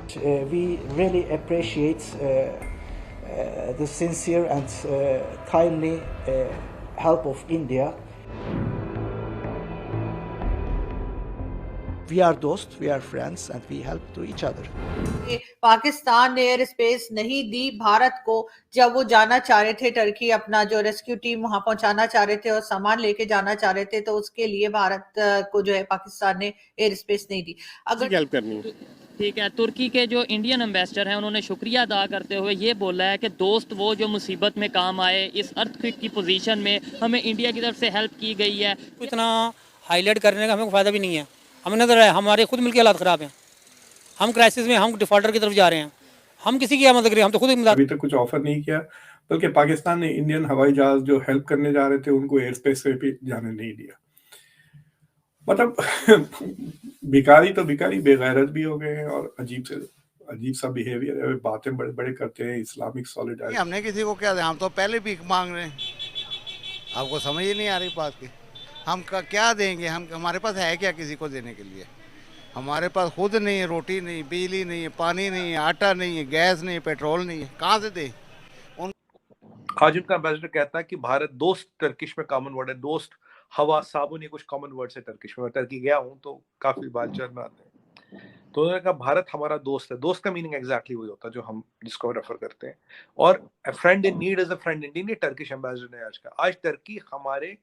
We really appreciate the sincere and timely help of India. We are dost, we are friends, and we help to each other. Pakistan ने air space नहीं दी भारत को जब वो जाना चाह रहे थे, टर्की अपना जो रेस्क्यू टीम वहां पहुंचाना चाह रहे थे और सामान लेके जाना चाह रहे थे, तो उसके लिए भारत को जो है पाकिस्तान ने एयर स्पेस नहीं दी। अगर हेल्प करनी ठीक है, तुर्की के जो इंडियन एम्बेसडर हैं उन्होंने शुक्रिया अदा करते हुए ये बोला है कि दोस्त वो जो मुसीबत में काम आए, इस अर्थक्वेक की पोजीशन में हमें इंडिया की तरफ से हेल्प की गई है। इतना हाईलाइट करने का हमें फ़ायदा भी नहीं है, हमें नजर है हमारे खुद मिल के हालात ख़राब हैं, हम क्राइसिस में, हम डिफॉल्टर की तरफ जा रहे हैं, हम किसी की मदद करें, हम तो खुद अभी तक कुछ ऑफर नहीं किया, बल्कि पाकिस्तान ने इंडियन हवाई जहाज जो हेल्प करने जा रहे थे उनको एयर स्पेस से भी जाने नहीं दिया। मतलब भिखारी तो भिखारी बेगैरत भी हो गए हैं और अजीब सा बिहेवियर है, बातें बड़े बड़े करते हैं इस्लामिक सॉलिडारिटी। हमने किसी को क्या, हम तो पहले भीख मांग रहे हैं, आपको समझ ही नहीं आ रही बात की। हम क्या देंगे, हम हमारे पास है क्या किसी को देने के लिए? हमारे पास खुद नहीं है, रोटी नहीं, बिजली नहीं है, पानी नहीं है, आटा नहीं है, गैस नहीं है, पेट्रोल नहीं है, कहाँ से दे? आज उनका एम्बेसडर कहता है कि भारत दोस्त, टर्किश में कॉमन वर्ड है दोस्त, हवा, साबुन, ये कुछ कॉमन वर्ड्स है टर्किश में। मैं टर्की गया हूँ तो काफी बातचीत में आते हैं, तो उन्होंने कहा भारत हमारा दोस्त है। दोस्त का मीनिंग एग्जैक्टली वही होता है जो हम जिसको रेफर करते हैं, और friend in need is a friend in need, Turkish ambassador ने आज कहा। आज टर्की हमारे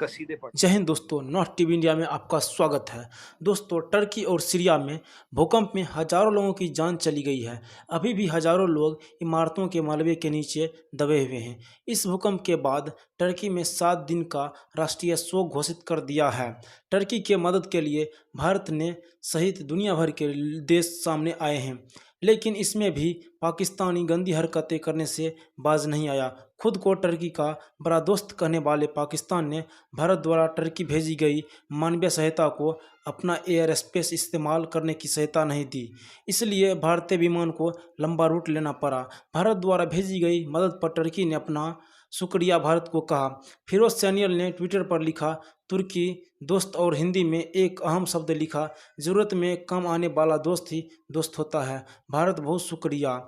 कसीदे पढ़। जय हिंद दोस्तों, नॉर्थ टीवी इंडिया में आपका स्वागत है। दोस्तों, टर्की और सीरिया में भूकंप में हजारों लोगों की जान चली गई है। अभी भी हजारों लोग इमारतों के मलबे के नीचे दबे हुए हैं। इस भूकंप के बाद टर्की में 7 दिन का राष्ट्रीय शोक घोषित कर दिया है। टर्की के मदद के लिए भारत ने सहित दुनिया भर के देश सामने आए हैं, लेकिन इसमें भी पाकिस्तानी गंदी हरकतें करने से बाज नहीं आया। खुद को टर्की का बड़ा दोस्त कहने वाले पाकिस्तान ने भारत द्वारा टर्की भेजी गई मानवीय सहायता को अपना एयर स्पेस इस्तेमाल करने की सहायता नहीं दी, इसलिए भारतीय विमान को लंबा रूट लेना पड़ा। भारत द्वारा भेजी गई मदद पर टर्की ने अपना शुक्रिया भारत को कहा। फिरोज सैनियल ने ट्विटर पर लिखा, तुर्की दोस्त, और हिंदी में एक अहम शब्द लिखा, ज़रूरत में काम आने वाला दोस्त ही दोस्त होता है। भारत बहुत शुक्रिया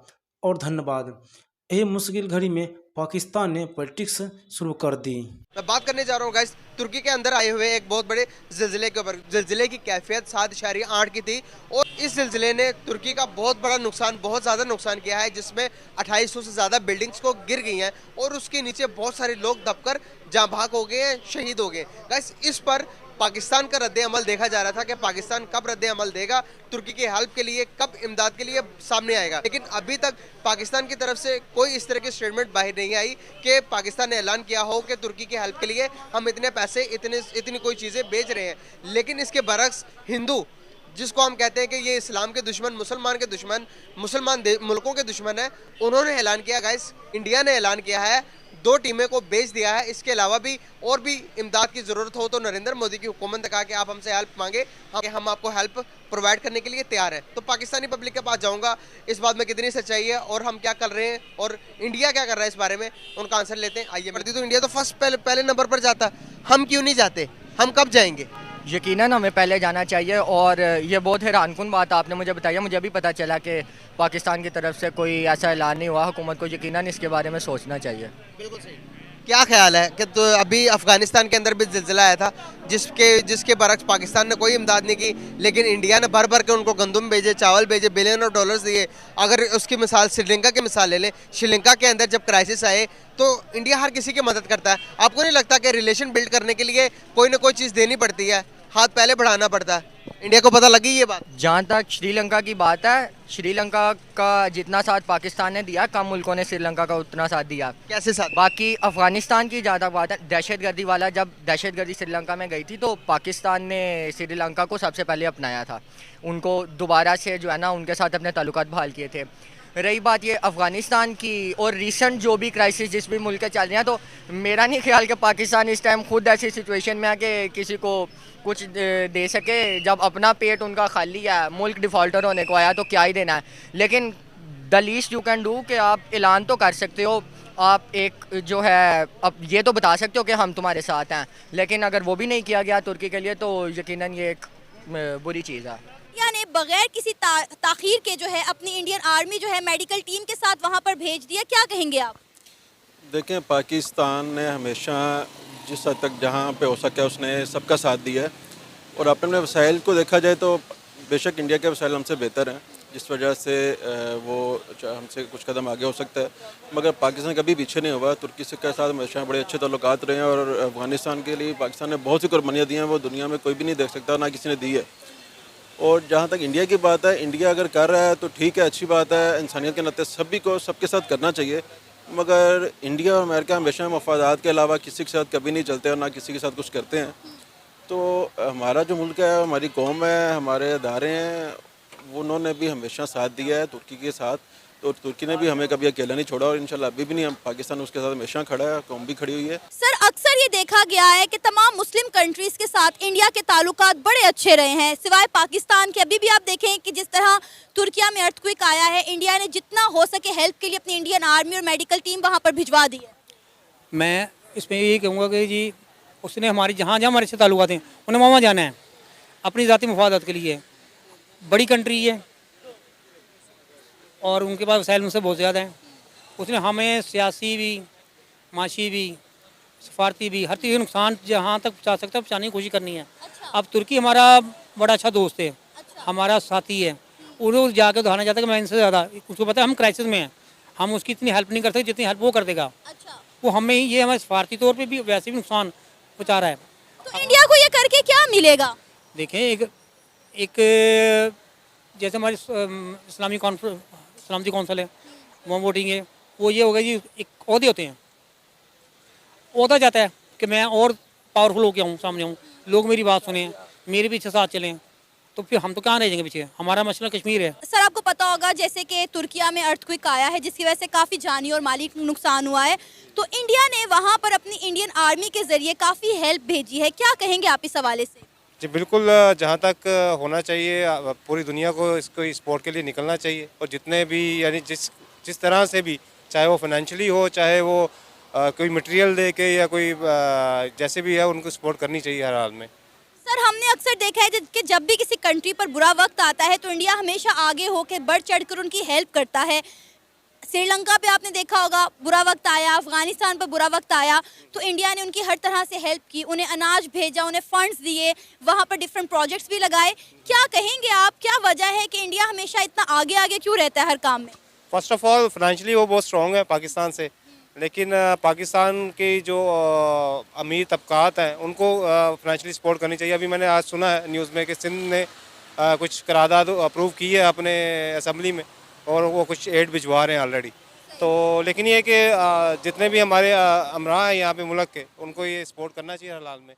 और धन्यवाद। यही मुश्किल घड़ी में पाकिस्तान ने पॉलिटिक्स शुरू कर दी। मैं बात करने जा रहा हूँ गाइस तुर्की के अंदर आए हुए एक बहुत बड़े जिलजिले के ऊपर। जिलजिले की कैफियत 7.8 की थी और इस जिलजिले ने तुर्की का बहुत बड़ा नुकसान, बहुत ज़्यादा नुकसान किया है, जिसमें 2800 से ज़्यादा बिल्डिंग्स को गिर गई हैं और उसके नीचे बहुत सारे लोग दबकर जाँ भाग हो गए हैं, शहीद हो गए। गाइस इस पर पाकिस्तान का रद्द अमल देखा जा रहा था कि पाकिस्तान कब रद्द अमल देगा, तुर्की की हेल्प के लिए, कब इमदाद के लिए सामने आएगा। लेकिन अभी तक पाकिस्तान की तरफ से कोई इस तरह की स्टेटमेंट बाहर नहीं आई कि पाकिस्तान ने ऐलान किया हो कि तुर्की की हेल्प के लिए हम इतने पैसे, इतनी कोई चीज़ें भेज रहे हैं। लेकिन इसके बरक्स हिंदू, जिसको हम कहते हैं कि ये इस्लाम के दुश्मन, मुसलमान के दुश्मन, मुसलमान मुल्कों के दुश्मन है, उन्होंने ऐलान किया गाइस, इंडिया ने ऐलान किया है 2 टीमें को भेज दिया है। इसके अलावा भी और भी इमदाद की ज़रूरत हो तो नरेंद्र मोदी की हुकूमत ने कहा कि आप हमसे हेल्प मांगे, हम आपको हेल्प प्रोवाइड करने के लिए तैयार हैं। तो पाकिस्तानी पब्लिक के पास जाऊंगा, इस बात में कितनी सच्चाई है और हम क्या कर रहे हैं और इंडिया क्या कर रहा है इस बारे में, उनका आंसर लेते हैं। आइए, तो इंडिया तो फर्स्ट पहले नंबर पर जाता, हम क्यों नहीं जाते, हम कब जाएंगे? यकीनन हमें पहले जाना चाहिए। और ये बहुत हैरानकुन बात आपने मुझे बताई, मुझे भी पता चला कि पाकिस्तान की तरफ से कोई ऐसा ऐलान नहीं हुआ। हुकूमत को यकीनन इसके बारे में सोचना चाहिए। बिल्कुल सही। क्या ख्याल है कि तो अभी अफगानिस्तान के अंदर भी जिलजिला आया था, जिसके बरक्स पाकिस्तान ने कोई इमदाद नहीं की, लेकिन इंडिया ने भर भर के उनको गंदम भेजे, चावल भेजे, बिलियन ऑफ डॉलर्स दिए। अगर उसकी मिसाल श्रीलंका की मिसाल ले लें, श्रीलंका के अंदर जब क्राइसिस आए तो इंडिया हर किसी की मदद करता है। आपको नहीं लगता कि रिलेशन बिल्ड करने के लिए कोई ना कोई चीज़ देनी पड़ती है, हाथ पहले बढ़ाना पड़ता है? इंडिया को पता लगी ये बात। जहाँ तक श्रीलंका की बात है, श्रीलंका का जितना साथ पाकिस्तान ने दिया, कम मुल्कों ने श्रीलंका का उतना साथ दिया। कैसे साथ? बाकी अफगानिस्तान की ज़्यादा बात है, दहशतगर्दी वाला, जब दहशतगर्दी श्रीलंका में गई थी तो पाकिस्तान ने श्रीलंका को सबसे पहले अपनाया था, उनको दोबारा से जो है ना उनके साथ अपने ताल्लुकात बहाल किए थे। रही बात ये अफ़गानिस्तान की और रिसेंट जो भी क्राइसिस जिस भी मुल्क के चल रहे हैं, तो मेरा नहीं ख्याल कि पाकिस्तान इस टाइम खुद ऐसी सिचुएशन में है कि किसी को कुछ दे सके। जब अपना पेट उनका खाली है, मुल्क डिफ़ॉल्टर होने को आया, तो क्या ही देना है। लेकिन the least you can do कि आप ऐलान तो कर सकते हो, आप एक जो है अब ये तो बता सकते हो कि हम तुम्हारे साथ हैं, लेकिन अगर वो भी नहीं किया गया तुर्की के लिए तो यकीनन ये एक बुरी चीज़ है। इंडिया ने बगैर किसी ताखीर के जो है अपनी इंडियन आर्मी जो है मेडिकल टीम के साथ वहां पर भेज दिया, क्या कहेंगे आप? देखें, पाकिस्तान ने हमेशा जिस हद तक जहाँ पे हो सके उसने सबका साथ दिया है और अपने वसाइल को देखा जाए तो बेशक इंडिया के वसाइल हमसे बेहतर हैं, जिस वजह से वो हमसे कुछ कदम आगे हो सकता है, मगर पाकिस्तान कभी पीछे नहीं हुआ। तुर्की से के साथ हमेशा बड़े अच्छे ताल्लुकात रहे हैं और अफ़गानिस्तान के लिए पाकिस्तान ने बहुत सी कुर्बानियाँ दी हैं, वो दुनिया में कोई भी नहीं देख सकता, ना किसी ने दी है। और जहाँ तक इंडिया की बात है, इंडिया अगर कर रहा है तो ठीक है, अच्छी बात है, इंसानियत के नाते सभी को सबके साथ करना चाहिए, मगर इंडिया और अमेरिका हमेशा मफादात के अलावा किसी के साथ कभी नहीं चलते और ना किसी के साथ कुछ करते हैं। तो हमारा जो मुल्क है, हमारी कौम है, हमारे अदारे हैं, उन्होंने भी हमेशा साथ दिया है तुर्की के साथ, तो तुर्की ने भी हमें कभी अकेला नहीं छोड़ा और इंशाल्लाह अभी भी नहीं, हम पाकिस्तान उसके साथ हमेशा खड़ा है, कौम भी खड़ी हुई है। सर, अक्सर ये देखा गया है कि तमाम मुस्लिम कंट्रीज के साथ इंडिया के ताल्लुकात बड़े अच्छे रहे हैं, सिवाय पाकिस्तान के। अभी भी आप देखें कि जिस तरह तुर्किया में अर्थक्वेक आया है, इंडिया ने जितना हो सके हेल्प के लिए अपनी इंडियन आर्मी और मेडिकल टीम वहाँ पर भिजवा दी है। मैं इसमें यही कहूँगा कि जी उसने हमारी जहाँ जहाँ हमारे से ताल्लुकात हैं उन्हें वहाँ जाना है अपनी ज़ाती मफादात के लिए। बड़ी कंट्री है और उनके पास वसाइल मुझसे बहुत ज़्यादा हैं। उसने हमें सियासी भी, माशी भी, सफारती भी, हर चीज़ का नुकसान जहाँ तक पहुँचा सकता है पहुँचाने की कोशिश करनी है। अब तुर्की हमारा बड़ा अच्छा दोस्त है, हमारा साथी है, उन्हें जाकर दोहराना चाहता है कि मैं इनसे ज़्यादा, उसको पता है हम क्राइसिस में हैं, हम उसकी इतनी हेल्प नहीं कर सकते जितनी हेल्प वो कर देगा। वो हमें ये हमें सफारती तौर पे भी वैसे भी नुकसान पहुँचा रहा है। तो इंडिया को ये करके क्या मिलेगा? देखें, एक जैसे हमारी सलामती कौंसिल है, वहाँ वोटिंग है, वो ये होगा जी एक ओहदे होते हैं, ओहदा जाता है कि मैं और पावरफुल होकर आऊँ, सामने आऊँ, लोग मेरी बात सुने, मेरे पीछे साथ चलें, तो फिर हम तो कहाँ रह जाएंगे पीछे। हमारा मसला कश्मीर है। सर, आपको पता होगा जैसे कि तुर्किया में अर्थक्वेक आया है जिसकी वजह से काफ़ी जानी और माली नुकसान हुआ है, तो इंडिया ने वहाँ पर अपनी इंडियन आर्मी के जरिए काफ़ी हेल्प भेजी है, क्या कहेंगे आप इस हवाले से? जी बिल्कुल, जहाँ तक होना चाहिए, पूरी दुनिया को इसको स्पोर्ट के लिए निकलना चाहिए और जितने भी यानी जिस तरह से भी, चाहे वो फाइनेंशियली हो, चाहे वो कोई मटेरियल दे के या कोई जैसे भी है, उनको सपोर्ट करनी चाहिए हर हाल में। सर, हमने अक्सर देखा है कि जब भी किसी कंट्री पर बुरा वक्त आता है तो इंडिया हमेशा आगे होकर बढ़ चढ़कर उनकी हेल्प करता है। श्रीलंका पे आपने देखा होगा बुरा वक्त आया, अफगानिस्तान पर बुरा वक्त आया तो इंडिया ने उनकी हर तरह से हेल्प की, उन्हें अनाज भेजा, उन्हें फंड्स दिए, वहाँ पर डिफरेंट प्रोजेक्ट्स भी लगाए। क्या कहेंगे आप, क्या वजह है कि इंडिया हमेशा इतना आगे आगे क्यों रहता है हर काम में? फर्स्ट ऑफ ऑल फाइनेंशियली वो बहुत स्ट्रॉन्ग है पाकिस्तान से, लेकिन पाकिस्तान के जो अमीर तबकात हैं उनको फाइनेंशियली सपोर्ट करनी चाहिए। अभी मैंने आज सुना है न्यूज़ में कि सिंध ने कुछ करारदाद अप्रूव की है अपने असम्बली में और वो कुछ एड भिजवा रहे हैं ऑलरेडी। तो लेकिन ये कि जितने भी हमारे अमरा हैं यहाँ पे मुल्क के, उनको ये सपोर्ट करना चाहिए हर हाल में।